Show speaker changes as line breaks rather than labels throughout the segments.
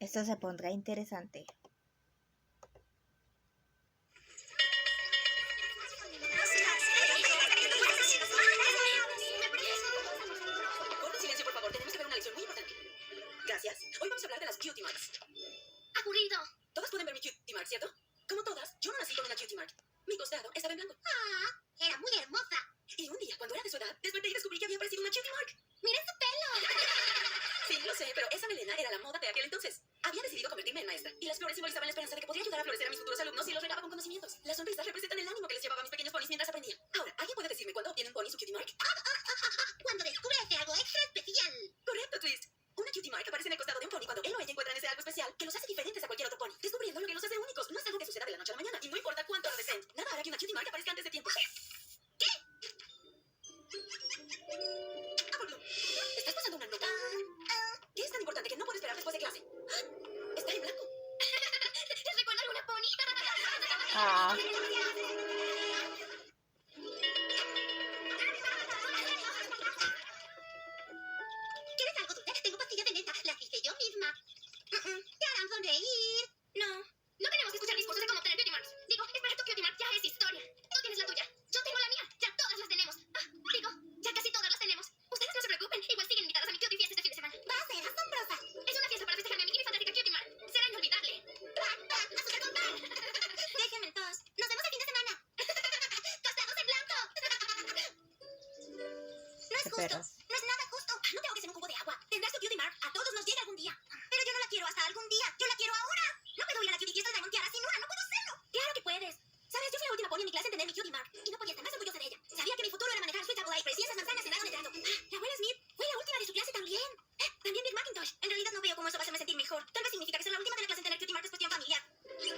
Esto se pondrá interesante.
Guarda silencio, por favor. Tenemos que ver una lección muy importante. Gracias. Hoy vamos a hablar de las cutie marks.
Aburrido.
Todas pueden ver mi cutie mark, ¿cierto? Como todas, yo no nací con una cutie mark. Mi costado estaba en blanco.
Era muy hermosa.
Y un día, cuando era de su edad, desperté y descubrí que había aparecido una cutie mark.
Mira su pelo.
Sí, lo sé, pero esa melena era la moda de aquel entonces. Había decidido convertirme en maestra, y las flores simbolizaban la esperanza de que podría ayudar a florecer a mis futuros alumnos si los regaba con conocimientos. Las sonrisas representan el ánimo que les llevaba a mis pequeños ponis mientras aprendía. Ahora, ¿alguien puede decirme cuándo obtiene un pony su cutie mark?
Cuando descubriste algo extra especial.
Correcto, Twist. Una cutie mark aparece en el costado de un pony cuando él o ella encuentran ese algo especial que los hace diferentes a cualquier otro pony, descubriendo lo que los hace únicos. No es algo que suceda de la noche a la mañana, y no importa cuánto lo deseen. Nada hará que una cutie mark aparezca antes de tiempo.
¿Qué?
Apple Bloom, ¿estás pasando una nota? ¿Qué es tan importante que no puedo esperar después de clase? Está en blanco.
¿Te recuerda alguna pony?
Ah,
¿Quieres algo dulce? Tengo pastillas de menta. Las hice yo misma. Te harán sonreír. No tenemos que escuchar discursos de cómo obtener cutie marks. Digo, espera, tu cutie mark ya es historia. Tú tienes la tuya. Yo tengo la mía. Ya todas las tenemos. Digo, ya casi todas las tenemos. Ustedes no se preocupen. Igual siguen invitadas a mi cutie fiesta este fin de semana. Va a ser asombrosa. Es una fiesta para festejar mi amiga y mi fantástica cutie mark. Será inolvidable. ¡Azúcar con pan! Déjenme en paz. Nos vemos el fin de semana. ¡Tostados en blanco! No es
qué
justo.
perros.
No es nada justo. No tengo que ser un cubo de agua. Tendrás tu cutie mark. A todos nos llega algún día. Pero yo no la quiero hasta algún día. Yo la quiero ahora. No puedo ir a la cutie fiesta de Diamond Tiara sin una. No puedo hacerlo. Claro que puedes. Sabes, yo fui la última pony en mi clase en tener mi cutie mark. Y no podía estar más orgullosa de ella. Sabía que mi futuro era manejar Sweet Apple Ice y esas manzanas en árbol de trato. La abuela Smith fue la última de su clase también. También Big Macintosh. En realidad no veo cómo eso va a hacerme sentir mejor. Tal vez significa que ser la última de la clase en tener cutie mark es cuestión familiar.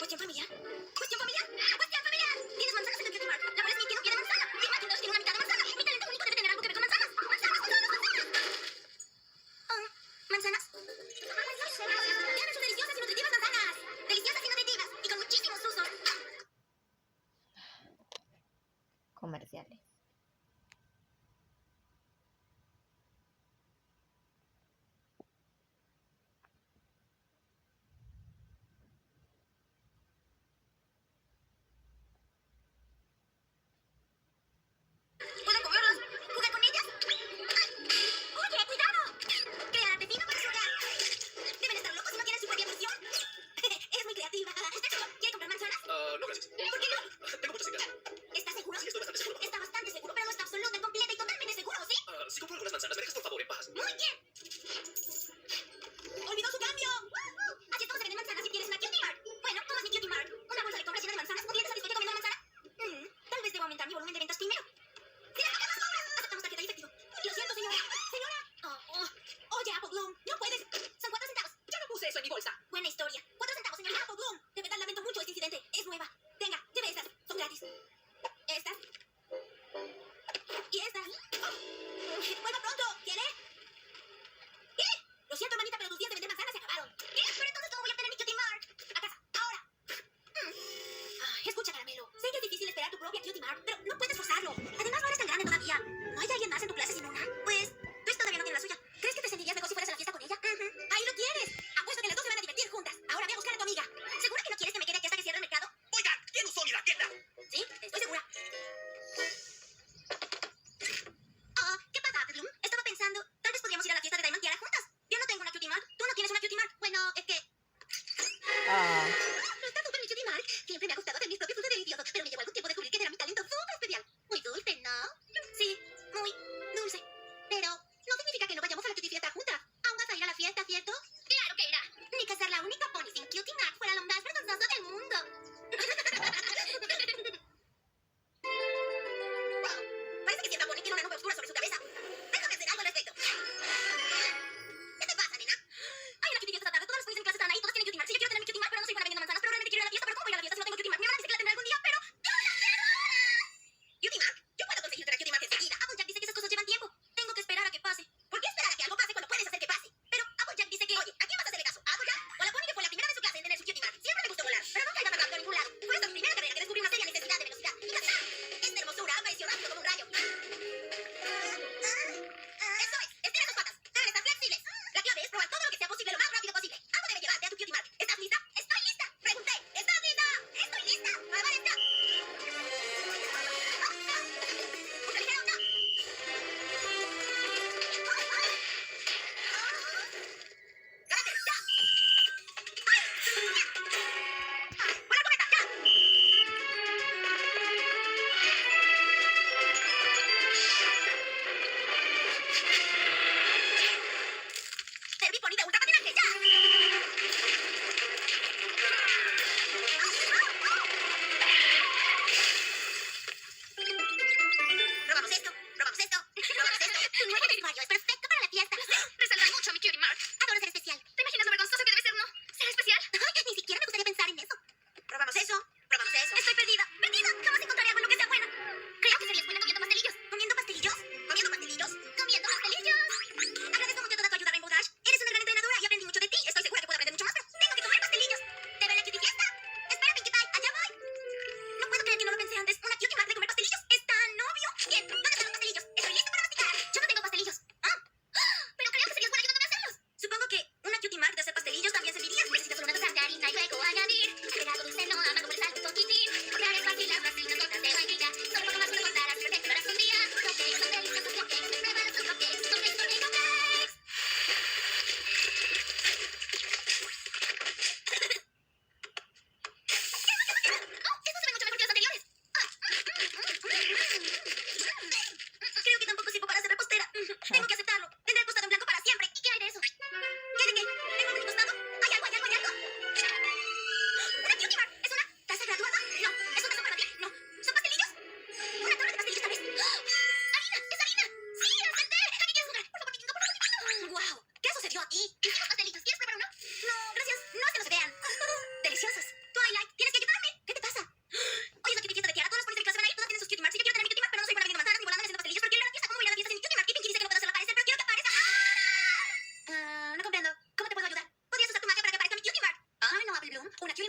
¿Cuestión familiar? ¿Cuestión familiar? ¡Cuestión familiar! Tienes manzanas en tu cutie mark. La abuela Smith tiene un pie de manzana. Big Macintosh tiene una mitad de manzana. Mi talento único debe tener algo que ver con manzanas. ¡Manzanas! ¿Manzanas? Tienen sus deliciosas y nutritivas manzanas. Deliciosas y nutritivas. Y con muchísimos usos.
comerciales.
¿Puedo comerlas? ¿Jugar con ellas? ¡Oye, cuidado! Crear de fino para su hogar. Deben estar locos si no tienen su propia versión. Es muy creativa. ¿Está chico? ¿Quiere comprar manzanas?
No, gracias.
¿Por qué no?
Tengo muchas ideas.
¿Estás seguro?
Sí, estoy bastante seguro.
Está bastante seguro, pero no está absoluta, completa y totalmente seguro, ¿sí?
Si compro algunas manzanas, ¿me dejas por favor en paz?
Muy bien. ¡Olvidó su cambio! Así es como se venden manzanas si quieres una cutie mark. Bueno, ¿cómo es mi cutie mark? ¿Una bolsa de compras llena de manzanas? ¿Podría estar satisfecho comiendo una manzana? Tal vez debo aumentar mi volumen de ventas primero. ¡Si le tocan las compras! Aceptamos tarjeta y efectivo. Lo siento, señora. Señora. Oye, Apple Bloom, no puedes. Son 4 centavos.
Yo no puse eso en mi bolsa.
Buena historia. 4 centavos, señora Apple Bloom. De verdad lamento mucho este incidente. Es nueva. Tenga, lleve estas. Son gratis. Estas. Y estas. Vuelva pronto. ¿Quiere? ¿Qué? Lo siento, hermanita, pero tus días de vender manzanas se acabaron. ¿Qué? Pero entonces, ¿cómo voy a obtener mi cutie mark? A casa. Ahora. Escucha, Caramelo. Sé que es difícil esperar tu propia cutie mark, pero no puedes forzarlo. Además, no eres tan grande todavía. ¿No hay alguien más en tu clase sin una? Pues todavía no tiene la suya. ¿Crees que te sentirías mejor si fueras a la fiesta con ella? Ahí lo tienes. Apuesto que las dos se van a divertir juntas. Ahora ve a buscar a tu amiga. ¿Segura que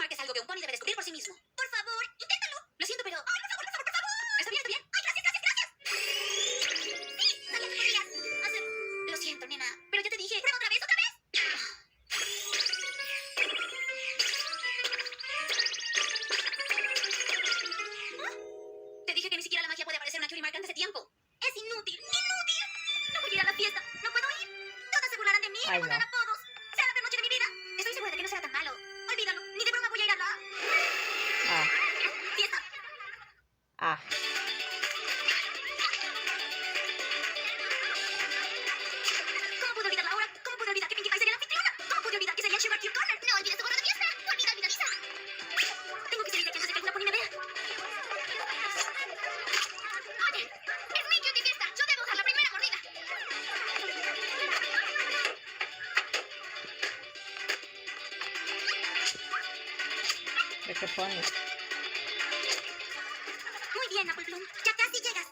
Mark es algo que un pony debe descubrir por sí mismo.
Por favor, inténtalo.
Lo siento, pero...
Ay, por favor, por favor, por favor.
Está bien, está bien.
Ay, gracias, gracias, gracias. Sí, sabía que querías hacer.
Lo siento, nena. Pero yo te dije...
Prueba otra vez, otra vez.
Te dije que ni siquiera la magia puede aparecer una Cutie Mark antes de tiempo.
Es inútil, inútil. No voy a ir a la fiesta, no puedo ir. Todas se burlarán de mí y
Ay,
me pondrán
no.
apodos. Será la peor noche de mi vida.
Estoy segura de que no será tan malo.
Olvídalo, ni de broma voy a ir a la
Ah,
fiesta.
ah.
¿Cómo pude olvidar la hora? ¿Cómo pude olvidar que Pinkie Pie sería la anfitriona? ¿Cómo pude olvidar que sería Sugar Cube Corner? No olvides tu gorro de fiesta. Olvida mi nariz. Tengo que salir de aquí antes de que alguna pony me vea. Oye, es mi cutie fiesta. Yo debo dar la primera mordida.
¿De qué pone?
Muy bien, Apple Bloom. Ya casi llegas.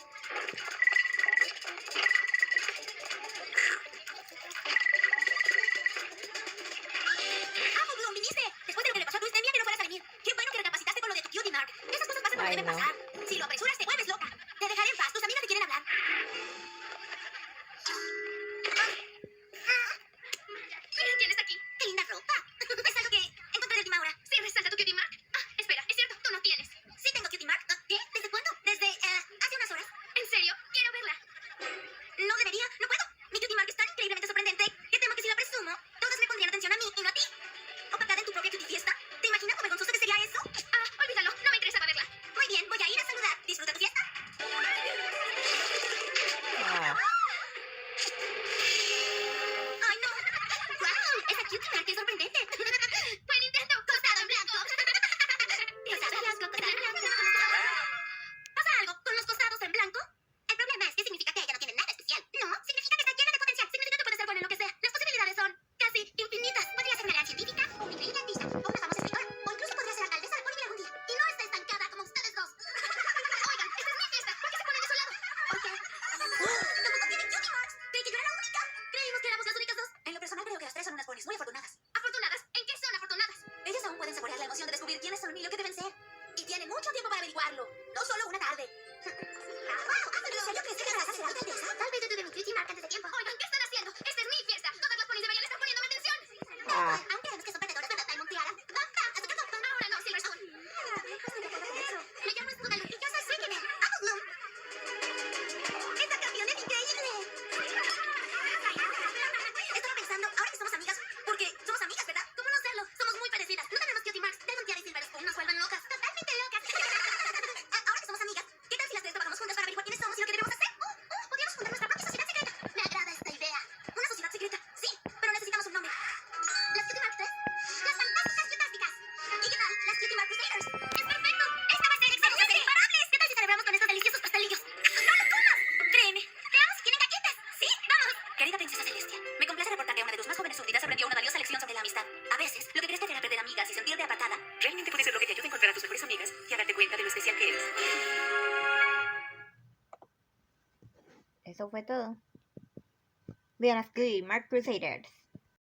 Apple Bloom, viniste. Después de lo que le pasó a tu Stevia, que no fueras a venir. Qué bueno que recapacitaste con lo de tu cutie mark. Esas cosas pasan cuando
Ay,
deben
no.
pasar. Si lo apresuras, te vuelves loca. Te dejaré en paz. Tus amigas te quieren hablar. Miren quién está aquí. Qué linda ropa. Es algo que encontré de última hora.
Sí, resalta tu Cutie Mark. Ah, espera, es cierto, tú no tienes.
Sí tengo cutie mark. ¿Qué? ¿Desde cuándo? Desde hace unas horas.
¿En serio? Quiero verla.
No debería, no puedo. Mi cutie mark es tan increíblemente sorprendente que temo que si la presumo, todos me pondrían atención a mí y no a ti. Opacada en tu propia cutie fiesta. ¿Te imaginas lo vergonzoso que sería eso?
Ah, olvídalo, no me interesaba verla.
Muy bien, voy a ir a saludar. Disfruta tu fiesta.
Ah,
¡Ay, no! ¡Wow! Esa cutie mark es sorprendente. ¡Buen intento! ¡Costado en blanco! ¡Costado en blanco! ¡Costado en blanco! ¿Pasa algo con los costados en blanco? El problema es que significa que ella no tiene nada especial. No, significa que está llena de potencial. Significa que puede ser buena en lo que sea. Las posibilidades son casi infinitas. Podría ser una gran científica, o una increíble artista, o una famosa escritora, o incluso podría ser alcaldesa de Ponyville algún día. Y no está estancada como ustedes dos. Oigan, esta es mi fiesta. ¿Por qué se ponen de su lado? ¿Por qué? Tampoco tiene cutie marks. Creí que yo era la única. Creímos que éramos las únicas dos.
En lo personal creo que las tres son unas ponies muy afortunadas.
¿Afortunadas? ¿En qué son afortunadas?
Ellas aún pueden saborear la emoción de descubrir quiénes son y lo que deben ser. Y tienen mucho tiempo para averiguarlo. No solo una tarde.
¡Wow! ¿En serio crees que vas a hacer algo de eso? Tal vez yo tuve mi cutie mark antes de tiempo. Oigan, ¿qué están haciendo? Esta es mi fiesta. Todas las ponis deberían estar poniéndome atención.
ah.
Aún creemos que son perdedores, ¿verdad, Diamond Tiara? ¡Basta! ¡A tu casa! Ahora no, Silverstone. Me llamo Scootaloo y yo soy Sweetener. ¡Apple Bloom! ¡Esta canción es increíble! Estaba pensando, ahora que somos amigas, porque somos amigas, ¿verdad? ¿Cómo no serlo? Somos muy parecidas. No tenemos cutie marks. Diamond Tiara y Silverstone nos vuelvan locas. Totalmente locas. Ahora que somos amigas, ¿qué tal si las tres trabajamos juntas para averiguar quiénes somos y lo que debemos hacer? Podríamos fundar nuestra propia sociedad secreta. Me agrada esta idea. ¿Una sociedad secreta? Sí, pero necesitamos un nombre. ¿Las Cutie Mark 3? ¡Las fantásticas cutásticas! ¿Y qué tal? Las Cutie Mark Crusaders. ¡Es perfecto! ¡Esta va a ser excelente! ¡Somos inseparables! ¿Qué tal si celebramos con estos deliciosos pastelillos? ¡No lo comas! Créeme. Veamos si tienen galletas. Sí, vamos.
Querida princesa Celestia, me complace reportar que una de tus más jóvenes súbditas aprendió una valiosa lección sobre la amistad. A veces, lo que crees que te hará perder amigas y sentirte apartada, realmente puede ser lo que te ayude a encontrar a tus mejores amigas y a darte cuenta de lo especial que eres.
Eso fue todo. Vean las Cutie Mark Crusaders.